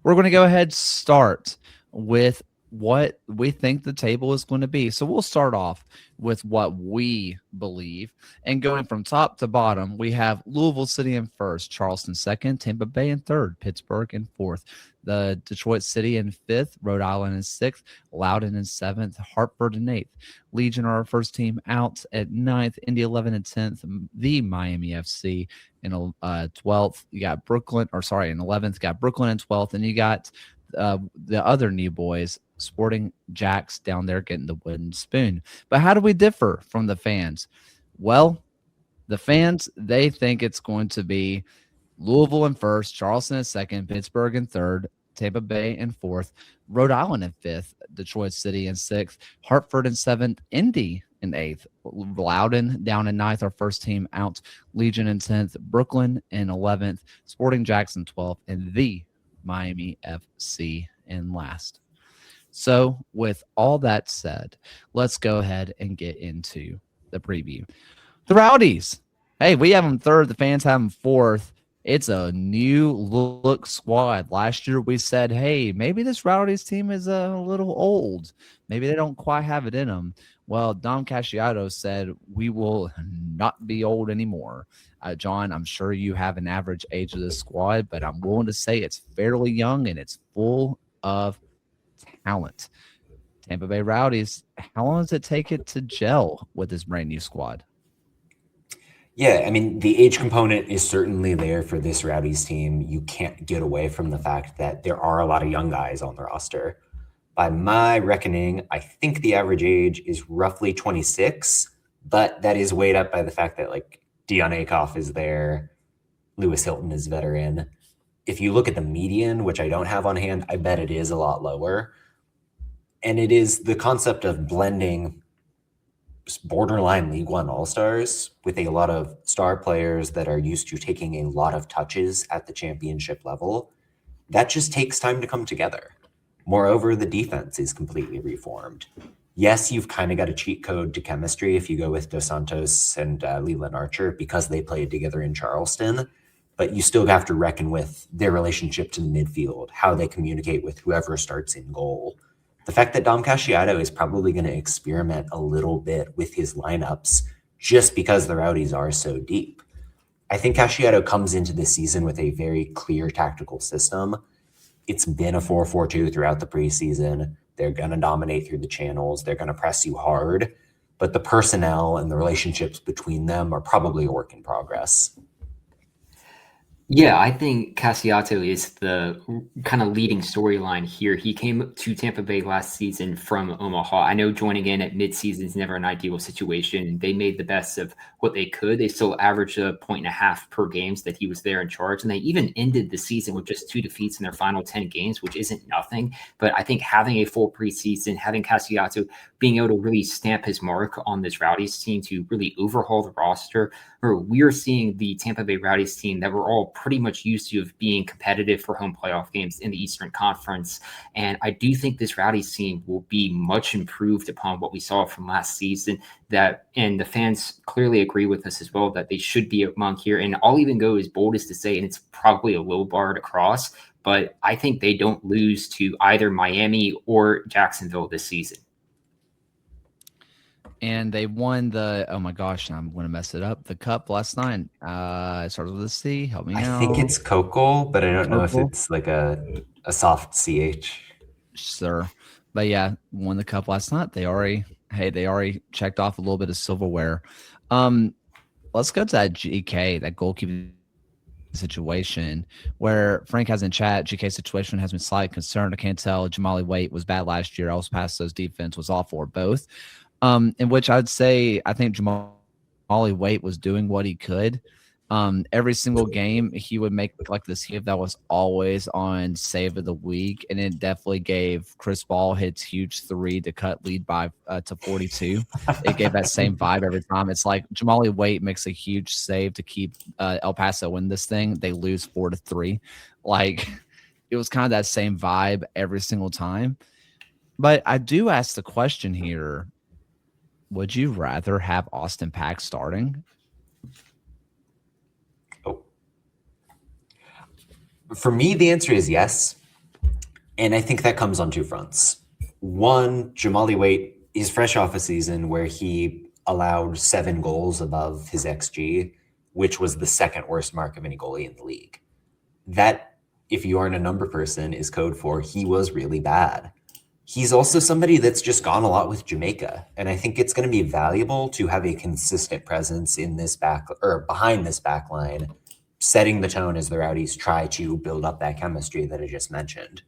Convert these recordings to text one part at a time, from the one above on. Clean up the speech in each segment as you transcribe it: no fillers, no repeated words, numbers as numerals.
we're going to go ahead start with what we think the table is going to be. So we'll start off with what we believe. And going from top to bottom, we have Louisville City in first, Charleston second, Tampa Bay in third, Pittsburgh in fourth, the Detroit City in fifth, Rhode Island in sixth, Loudoun in seventh, Hartford in eighth, Legion are our first team out at ninth, Indy 11 and 10th, the Miami FC in 12th. You got Brooklyn, or sorry, in 11th, got Brooklyn in 12th, and you got the other new boys, Sporting Jacks, down there getting the wooden spoon. But how do we differ from the fans? Well, the fans, they think it's going to be Louisville in first, Charleston in second, Pittsburgh in third, Tampa Bay in fourth, Rhode Island in fifth, Detroit City in sixth, Hartford in seventh, Indy in eighth, Loudoun down in ninth, our first team out, Legion in 10th, Brooklyn in 11th, Sporting Jackson 12th, and the Miami FC in last. So, with all that said, let's go ahead and get into the preview. The Rowdies. Hey, we have them third. The fans have them fourth. It's a new look squad. Last year we said, hey, maybe this Rowdies team is a little old. Maybe they don't quite have it in them. Well, Dom Casciato said we will not be old anymore. John, I'm sure you have an average age of this squad, but I'm willing to say it's fairly young and it's full of talent. Tampa Bay Rowdies, how long does it take it to gel with this brand new squad? Yeah, I mean, the age component is certainly there for this Rowdies team. You can't get away from the fact that there are a lot of young guys on the roster. By my reckoning, I think the average age is roughly 26, but that is weighed up by the fact that, like, Dion Akoff is there, Lewis Hilton is veteran. If you look at the median, which I don't have on hand, I bet it is a lot lower. And it is the concept of blending borderline League One All-Stars with a lot of star players that are used to taking a lot of touches at the championship level. That just takes time to come together. Moreover, the defense is completely reformed. Yes, you've kind of got a cheat code to chemistry if you go with Dos Santos and Leland Archer because they played together in Charleston, but you still have to reckon with their relationship to the midfield, how they communicate with whoever starts in goal. The fact that Dom Casciato is probably going to experiment a little bit with his lineups just because the Rowdies are so deep. I think Casciato comes into this season with a very clear tactical system. It's been a 4-4-2 throughout the preseason. They're going to dominate through the channels. They're going to press you hard. But the personnel and the relationships between them are probably a work in progress. Yeah, I think Cassiato is the kind of leading storyline here. He came to Tampa Bay last season from Omaha. I know joining in at midseason is never an ideal situation. They made the best of what they could. They still averaged 1.5 per games that he was there in charge. And they even ended the season with just 2 defeats in their final 10 games, which isn't nothing. But I think having a full preseason, having Cassiato being able to really stamp his mark on this Rowdies team to really overhaul the roster, or we're seeing the Tampa Bay Rowdies team that we're all pretty much used to of being competitive for home playoff games in the Eastern Conference. And I do think this Rowdies team will be much improved upon what we saw from last season. And the fans clearly agree with us as well that they should be among here. And I'll even go as bold as to say, and it's probably a low bar to cross, but I think they don't lose to either Miami or Jacksonville this season. And they won the, oh my gosh, I'm going to mess it up, the Cup last night. It starts with a C. Help me out. I think it's Coco, but I don't know if it's like a soft CH. Sure. But yeah, won the Cup last night. They already checked off a little bit of silverware. Let's go to that GK, that goalkeeping situation where Frank has in chat, GK situation has been slightly concerned. I can't tell. Jamali Waite was bad last year. Els Paso's defense was awful, or both. In which I'd say I think Jamali Waite was doing what he could. Every single game he would make like this save that was always on save of the week, and it definitely gave Chris Ball hits huge 3 to cut lead by to 42. It gave that same vibe every time. It's like Jamali Waite makes a huge save to keep El Paso in this thing. They lose 4-3. Like it was kind of that same vibe every single time. But I do ask the question here. Would you rather have Austin Pack starting? Oh. For me, the answer is yes. And I think that comes on two fronts. One, Jamali Waite is fresh off a season where he allowed 7 goals above his XG, which was the second worst mark of any goalie in the league. That, if you aren't a number person, is code for he was really bad. He's also somebody that's just gone a lot with Jamaica, and I think it's going to be valuable to have a consistent presence in this back or behind this back line, setting the tone as the Rowdies try to build up that chemistry that I just mentioned.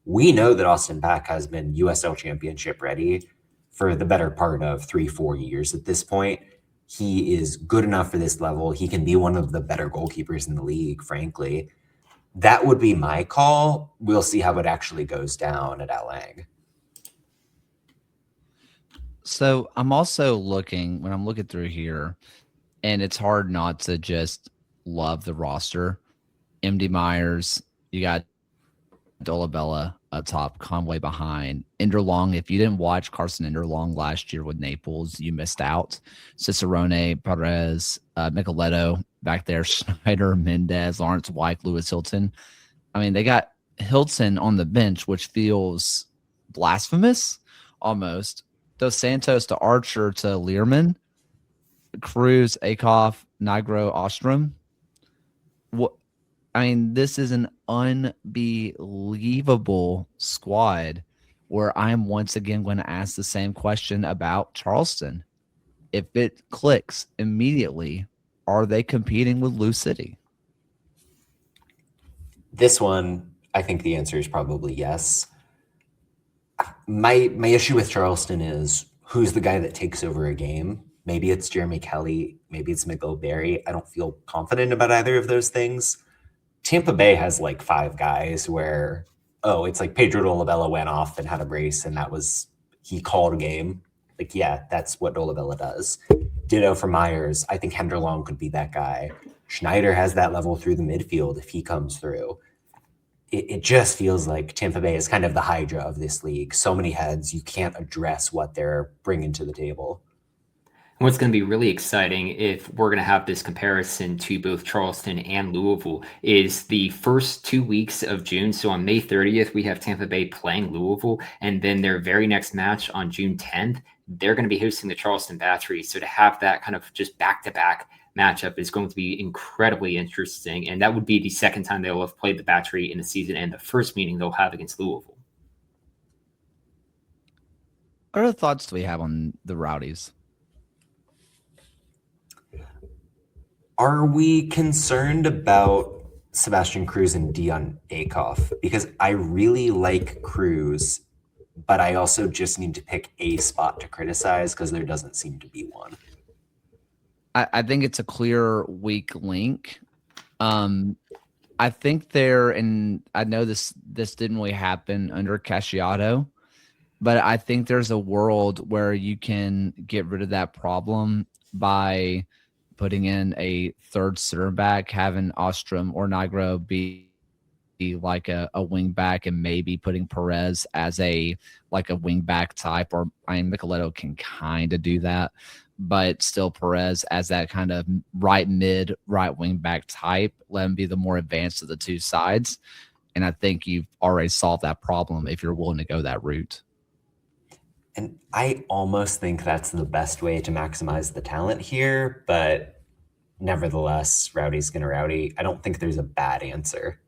We know that Austin Pack has been USL Championship ready for the better part of 3-4 years at this point. He is good enough for this level. He can be one of the better goalkeepers in the league, frankly. That would be my call. We'll see how it actually goes down at Lang. So I'm also looking, when I'm looking through here, and it's hard not to just love the roster. MD Myers, you got Dolabella up top, Conway behind. Enderlong, if you didn't watch Carson Enderlong last year with Naples, you missed out. Cicerone, Perez, Micheletto back there, Schneider, Mendez, Lawrence Wyke, Lewis Hilton. I mean, they got Hilton on the bench, which feels blasphemous almost. Dos Santos to Archer to Learman, Cruz, Akoff, Nigro, Ostrom. What? I mean, this is an unbelievable squad where I am once again going to ask the same question about Charleston. If it clicks immediately, are they competing with Lou City? This one, I think the answer is probably yes. My issue with Charleston is who's the guy that takes over a game? Maybe it's Jeremy Kelly. Maybe it's Miguel Berry. I don't feel confident about either of those things. Tampa Bay has like 5 guys where, it's like Pedro Dolabella went off and had a brace and he called a game. Like, yeah, that's what Dolabella does. Ditto for Myers. I think Henderlong could be that guy. Schneider has that level through the midfield if he comes through. It just feels like Tampa Bay is kind of the Hydra of this league. So many heads, you can't address what they're bringing to the table. And what's going to be really exciting if we're going to have this comparison to both Charleston and Louisville is the first 2 weeks of June. So on May 30th, we have Tampa Bay playing Louisville. And then their very next match on June 10th, they're going to be hosting the Charleston Battery. So to have that kind of just back-to-back matchup is going to be incredibly interesting. And that would be the second time they'll have played the Battery in the season and the first meeting they'll have against Louisville. What other thoughts do we have on the Rowdies? Are we concerned about Sebastian Cruz and Dion Akoff? Because I really like Cruz, but I also just need to pick a spot to criticize because there doesn't seem to be one. I think it's a clear weak link. I think and I know this didn't really happen under Casciato, but I think there's a world where you can get rid of that problem by putting in a third center back, having Ostrom or Nigro be like a wing back, and maybe putting Perez as a wing back type, or Micheletto can kind of do that, but still Perez as that kind of right mid, right wing back type. Let him be the more advanced of the two sides. And I think you've already solved that problem if you're willing to go that route. And I almost think that's the best way to maximize the talent here, but nevertheless, Rowdy's gonna rowdy. I don't think there's a bad answer.